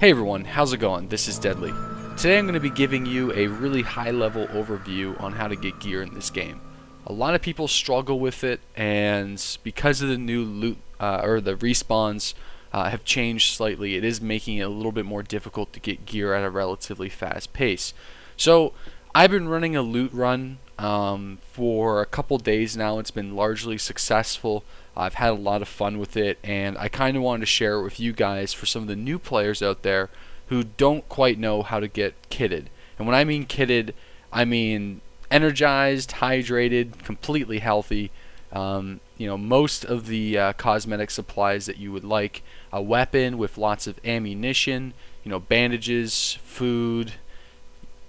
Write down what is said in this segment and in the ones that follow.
Hey everyone, how's it going? This is Deadly. Today I'm going to be giving you a really high-level overview on how to get gear in this game. A lot of people struggle with it, and because of the new loot or the respawns have changed slightly, it is making it a little bit more difficult to get gear at a relatively fast pace. So I've been running a loot run for a couple days now. It's been largely successful. I've had a lot of fun with it, and I kind of wanted to share it with you guys for some of the new players out there who don't quite know how to get kitted. And when I mean kitted, I mean energized, hydrated, completely healthy. Most of the cosmetic supplies that you would like, a weapon with lots of ammunition, bandages, food,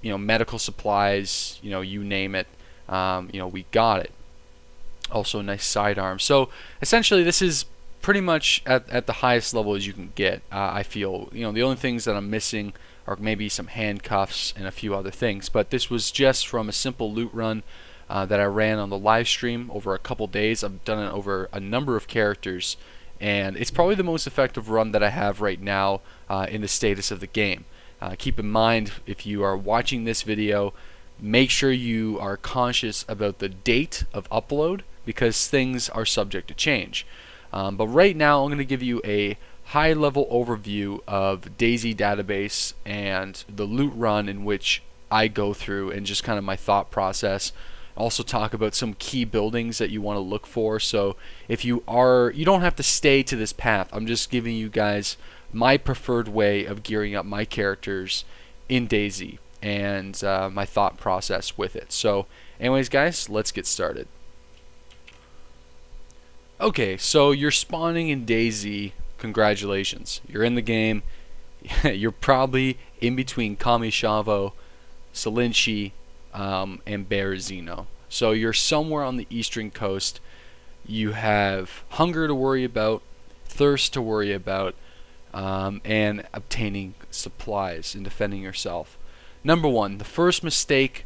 medical supplies, you name it. We got it. Also a nice sidearm. So essentially this is pretty much at the highest level as you can get. I feel the only things that I'm missing are maybe some handcuffs and a few other things, but this was just from a simple loot run that I ran on the live stream over a couple days. I've done it over a number of characters, and it's probably the most effective run that I have right now in the status of the game. Keep in mind, if you are watching this video, make sure you are conscious about the date of upload, because things are subject to change. But right now I'm going to give you a high-level overview of DayZ database and the loot run in which I go through, and just kind of my thought process. Also talk about some key buildings that you want to look for. So if you don't have to stay to this path. I'm just giving you guys my preferred way of gearing up my characters in DayZ and my thought process with it. So anyways guys, let's get started. Okay, so you're spawning in DayZ. Congratulations, you're in the game. You're probably in between Kamishavo, Salinchi, and Berezino. So you're somewhere on the eastern coast. You have hunger to worry about, thirst to worry about, and obtaining supplies and defending yourself. Number one, the first mistake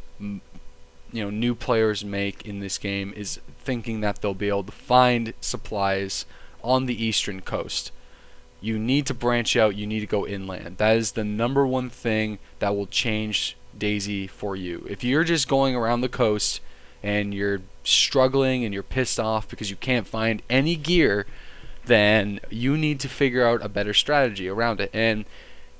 new players make in this game is thinking that they'll be able to find supplies on the eastern coast. You need to branch out, you need to go inland. That is the number one thing that will change DayZ for you. If you're just going around the coast and you're struggling and you're pissed off because you can't find any gear, then you need to figure out a better strategy around it. And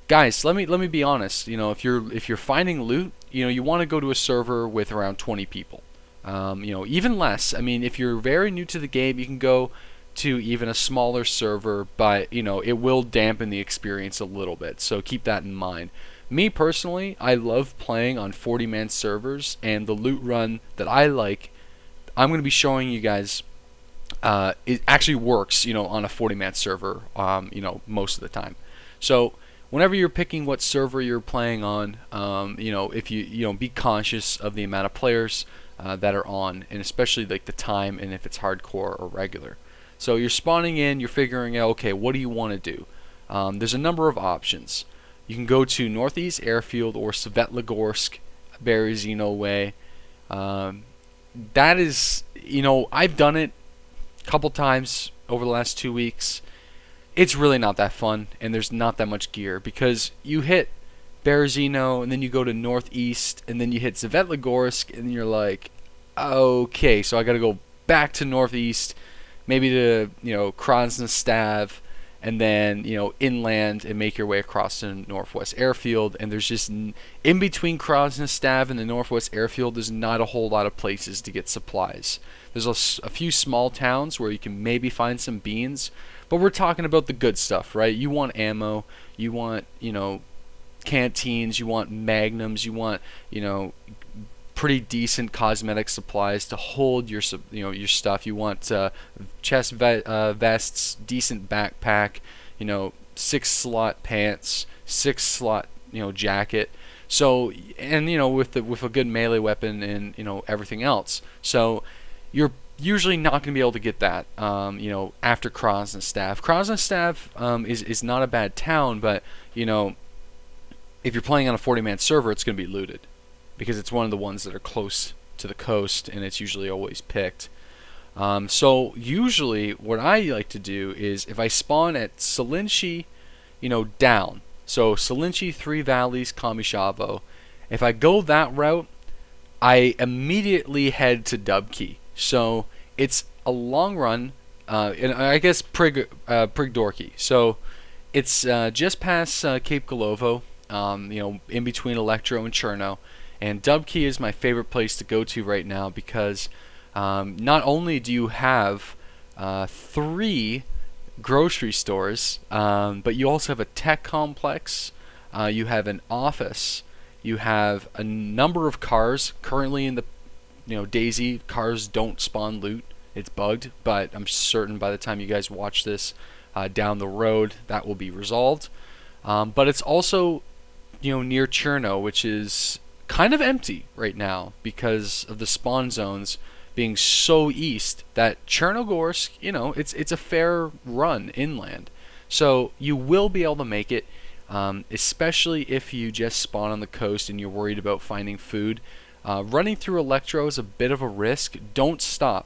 guys, let me be honest. If you're finding loot, you want to go to a server with around 20 people. Even less. I mean, if you're very new to the game, you can go to even a smaller server, but it will dampen the experience a little bit. So keep that in mind. Me personally, I love playing on 40-man servers, and the loot run that I like, I'm going to be showing you guys. It actually works, on a 40-man server, most of the time. So whenever you're picking what server you're playing on, if you be conscious of the amount of players that are on, and especially like the time and if it's hardcore or regular. So you're spawning in, you're figuring out, okay, what do you want to do? There's a number of options. You can go to Northeast Airfield or Svetligorsk, Berezino way. That is, I've done it a couple times over the last 2 weeks. It's really not that fun, and there's not that much gear, because you hit Berezino and then you go to Northeast and then you hit Svetligorsk and you're like, okay, so I gotta go back to Northeast, maybe to Krasnostav, and then inland and make your way across to Northwest Airfield. And there's just in between Krasnostav and the Northwest Airfield, there's not a whole lot of places to get supplies. There's a few small towns where you can maybe find some beans, but we're talking about the good stuff, right? You want ammo, you want canteens, you want magnums, you want pretty decent cosmetic supplies to hold your your stuff. You want chest vests, decent backpack, 6-slot pants, 6-slot jacket. So, and with a good melee weapon and everything else. So you're usually not going to be able to get that after Krasnostav. Krasnostav is not a bad town, but if you're playing on a 40-man server, it's going to be looted, because it's one of the ones that are close to the coast, and it's usually always picked. So usually what I like to do is, if I spawn at Salinchi, down, So Salinchi, Three Valleys, Kamishavo. If I go that route, I immediately head to Dubkey. So it's a long run, and I guess Prigdorky. So it's just past Cape Galovo, in between Electro and Cherno. And Dubkey is my favorite place to go to right now because not only do you have 3 grocery stores, but you also have a tech complex, you have an office, you have a number of cars. Currently in the DayZ, cars don't spawn loot. It's bugged, but I'm certain by the time you guys watch this down the road that will be resolved. But it's also near Cherno, which is kind of empty right now because of the spawn zones being so east that Chernogorsk, it's a fair run inland. So you will be able to make it, especially if you just spawn on the coast and you're worried about finding food. Running through Electro is a bit of a risk. Don't stop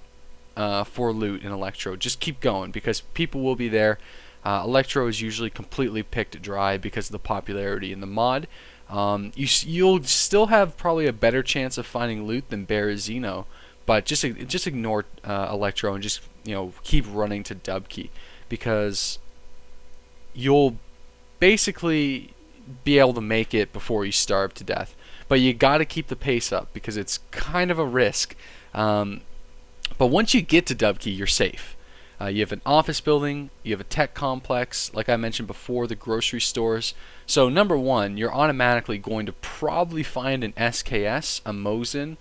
for loot in Electro. Just keep going because people will be there. Electro is usually completely picked dry because of the popularity in the mod. You'll still have probably a better chance of finding loot than Berezino, but just ignore Electro and just keep running to Dubkey because you'll basically be able to make it before you starve to death. But you got to keep the pace up because it's kind of a risk. But once you get to Dubkey, you're safe. You have an office building, you have a tech complex, like I mentioned before, the grocery stores. So number one, you're automatically going to probably find an SKS, a Mosin,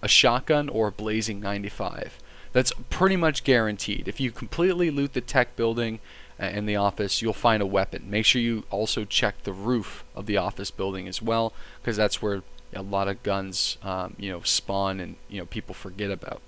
a shotgun, or a Blazing 95. That's pretty much guaranteed. If you completely loot the tech building and the office, you'll find a weapon. Make sure you also check the roof of the office building as well, because that's where a lot of guns spawn and people forget about.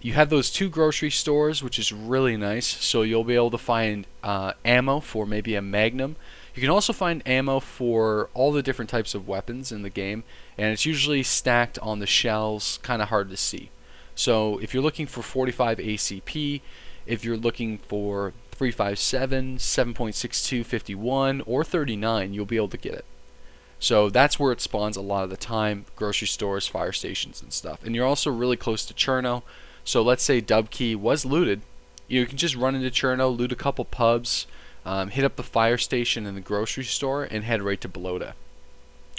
You have those 2 grocery stores, which is really nice, so you'll be able to find ammo for maybe a Magnum. You can also find ammo for all the different types of weapons in the game, and it's usually stacked on the shelves, kind of hard to see. So if you're looking for 45 ACP, if you're looking for 357, 7.62, 51, or 39, you'll be able to get it. So that's where it spawns a lot of the time, grocery stores, fire stations, and stuff. And you're also really close to Cherno. So let's say Dubkey was looted. You can just run into Cherno, loot a couple pubs, hit up the fire station and the grocery store, and head right to Balota.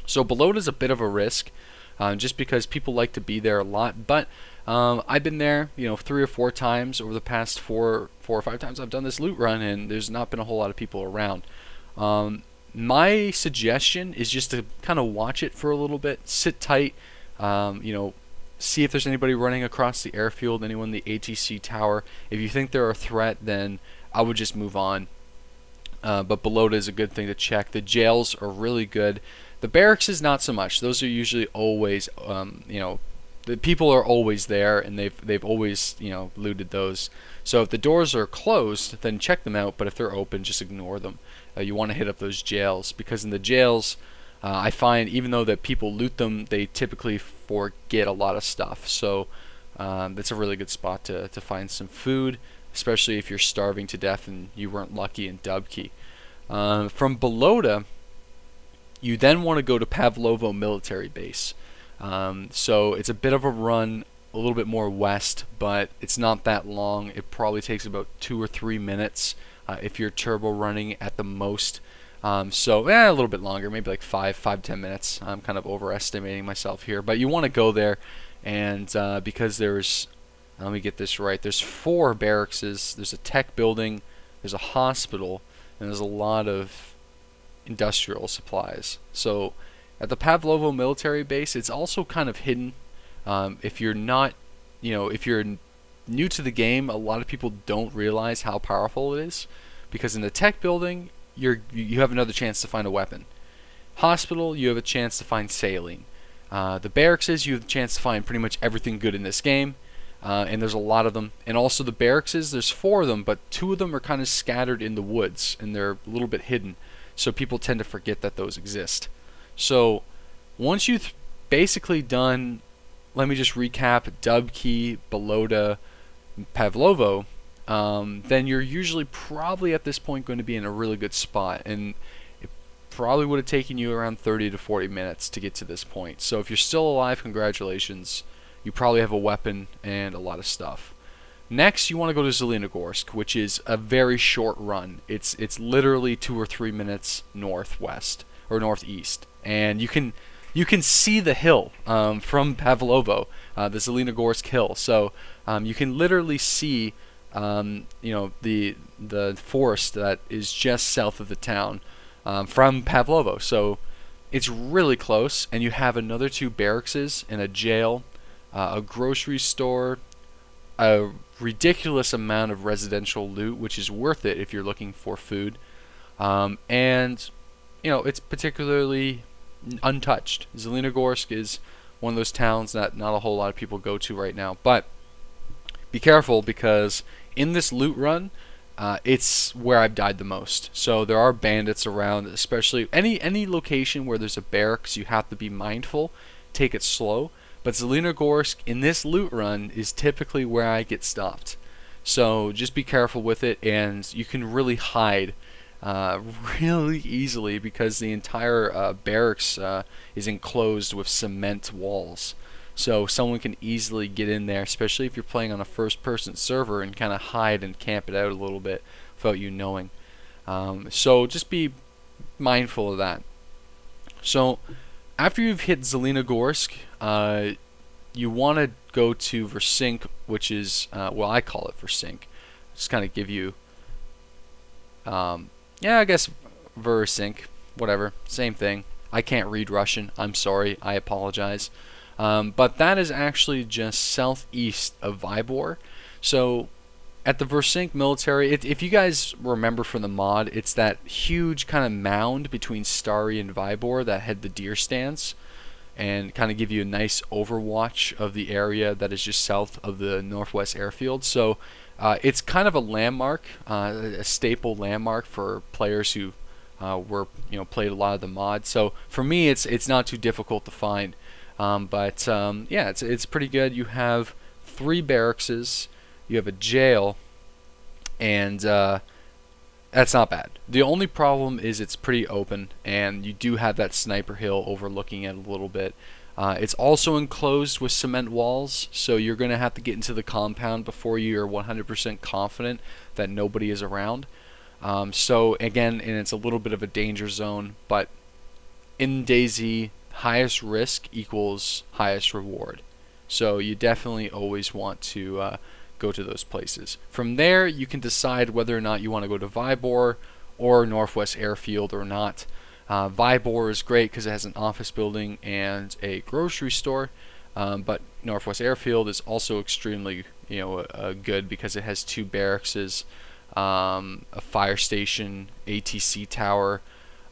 So Balota is a bit of a risk, just because people like to be there a lot. But I've been there, 3 or 4 times over the past 4 or 5 times I've done this loot run, and there's not been a whole lot of people around. My suggestion is just to kind of watch it for a little bit, sit tight, see if there's anybody running across the airfield, anyone in the ATC tower. If you think they're a threat, then I would just move on. But Balota is a good thing to check. The jails are really good. The barracks is not so much. Those are usually always, the people are always there, and they've always looted those. So if the doors are closed, then check them out. But if they're open, just ignore them. You want to hit up those jails, because in the jails, I find even though that people loot them, they typically forget a lot of stuff. So that's a really good spot to find some food, especially if you're starving to death and you weren't lucky in Dubkey. From Balota, you then want to go to Pavlovo military base. So it's a bit of a run, a little bit more west, but it's not that long. It probably takes about 2 or 3 minutes if you're turbo running at the most. A little bit longer, maybe like 5-10 minutes. I'm kind of overestimating myself here, but you want to go there, and because there's, let me get this right, there's 4 barracks, there's a tech building, there's a hospital, and there's a lot of industrial supplies. So at the Pavlovo military base, it's also kind of hidden. If you're not, if you're new to the game, a lot of people don't realize how powerful it is, because in the tech building, you have another chance to find a weapon. Hospital, you have a chance to find saline. The barracks, you have a chance to find pretty much everything good in this game, and there's a lot of them. And also the barracks, there's 4 of them, but 2 of them are kind of scattered in the woods, and they're a little bit hidden, so people tend to forget that those exist. So once you've basically done, let me just recap, Dubkey, Balota, Pavlovo, then you're usually probably at this point going to be in a really good spot. And probably would have taken you around 30 to 40 minutes to get to this point. So if you're still alive, congratulations. You probably have a weapon and a lot of stuff. Next, you want to go to Zelenogorsk, which is a very short run. It's literally 2 or 3 minutes northwest or northeast, and you can see the hill from Pavlovo, the Zelenogorsk hill. So you can literally see the forest that is just south of the town from Pavlovo. So it's really close, and you have another 2 barracks and a jail, a grocery store, a ridiculous amount of residential loot, which is worth it if you're looking for food, and it's particularly untouched. Zelenogorsk is one of those towns that not a whole lot of people go to right now, but be careful, because in this loot run, it's where I've died the most. So there are bandits around, especially any location where there's a barracks. You have to be mindful, take it slow. But Zelenogorsk in this loot run is typically where I get stopped. So just be careful with it, and you can really hide really easily, because the entire barracks is enclosed with cement walls. So someone can easily get in there, especially if you're playing on a first-person server, and kind of hide and camp it out a little bit without you knowing. So just be mindful of that. So after you've hit Zelenogorsk, you want to go to Versing, which is, well, I call it Versing. Just kind of give you, yeah, I guess Versing, whatever, same thing. I can't read Russian. I'm sorry. I apologize. But that is actually just southeast of Vybor. So at the Versing military, if you guys remember from the mod, it's that huge kind of mound between Stary and Vybor that had the deer stands, and kind of give you a nice overwatch of the area that is just south of the Northwest airfield. So it's kind of a landmark, a staple landmark for players who played a lot of the mod. So for me, it's not too difficult to find. Yeah, it's pretty good. You have 3 barracks, you have a jail, and that's not bad. The only problem is it's pretty open, and you do have that sniper hill overlooking it a little bit. It's also enclosed with cement walls, so you're going to have to get into the compound before you're 100% confident that nobody is around. So again, and it's a little bit of a danger zone, but in DayZ, highest risk equals highest reward. So you definitely always want to go to those places. From there, you can decide whether or not you want to go to Vybor or Northwest Airfield or not. Vybor is great because it has an office building and a grocery store, but Northwest Airfield is also extremely good because it has 2 barracks, a fire station, ATC tower,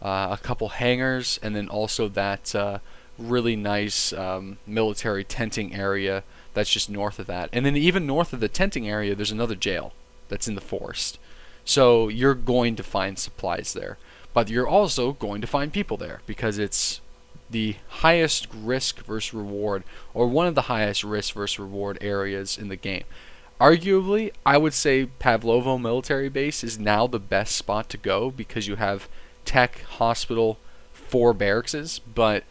a couple hangars, and then also that really nice military tenting area that's just north of that. And then even north of the tenting area, there's another jail that's in the forest. So you're going to find supplies there, but you're also going to find people there, because it's the highest risk versus reward, or one of the highest risk versus reward areas in the game. Arguably, I would say Pavlovo military base is now the best spot to go, because you have tech, hospital, 4 barracks, but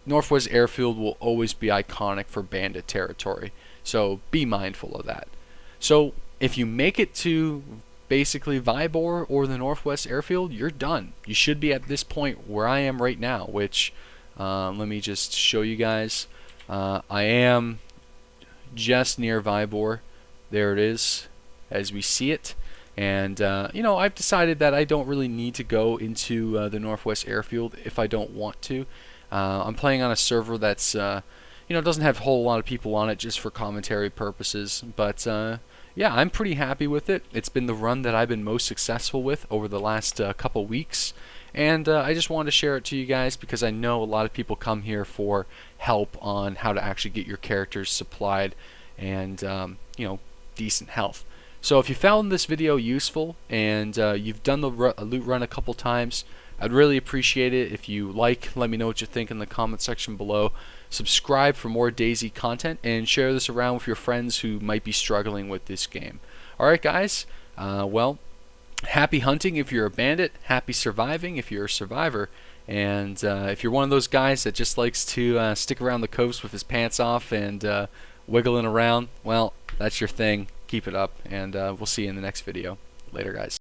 Northwest Airfield will always be iconic for bandit territory, so be mindful of that. So if you make it to basically Vybor or the Northwest Airfield, you're done. You should be at this point where I am right now, which let me just show you guys. I am just near Vybor. There it is, as we see it. And I've decided that I don't really need to go into the Northwest Airfield if I don't want to. I'm playing on a server that's doesn't have a whole lot of people on it, just for commentary purposes. But yeah, I'm pretty happy with it. It's been the run that I've been most successful with over the last couple weeks, and I just wanted to share it to you guys because I know a lot of people come here for help on how to actually get your characters supplied and decent health. So if you found this video useful and you've done the loot run a couple times, I'd really appreciate it if you let me know what you think in the comment section below. Subscribe for more DayZ content, and share this around with your friends who might be struggling with this game. Alright guys, well, happy hunting if you're a bandit, happy surviving if you're a survivor. And if you're one of those guys that just likes to stick around the coast with his pants off and wiggling around, well, that's your thing. Keep it up, and we'll see you in the next video. Later, guys.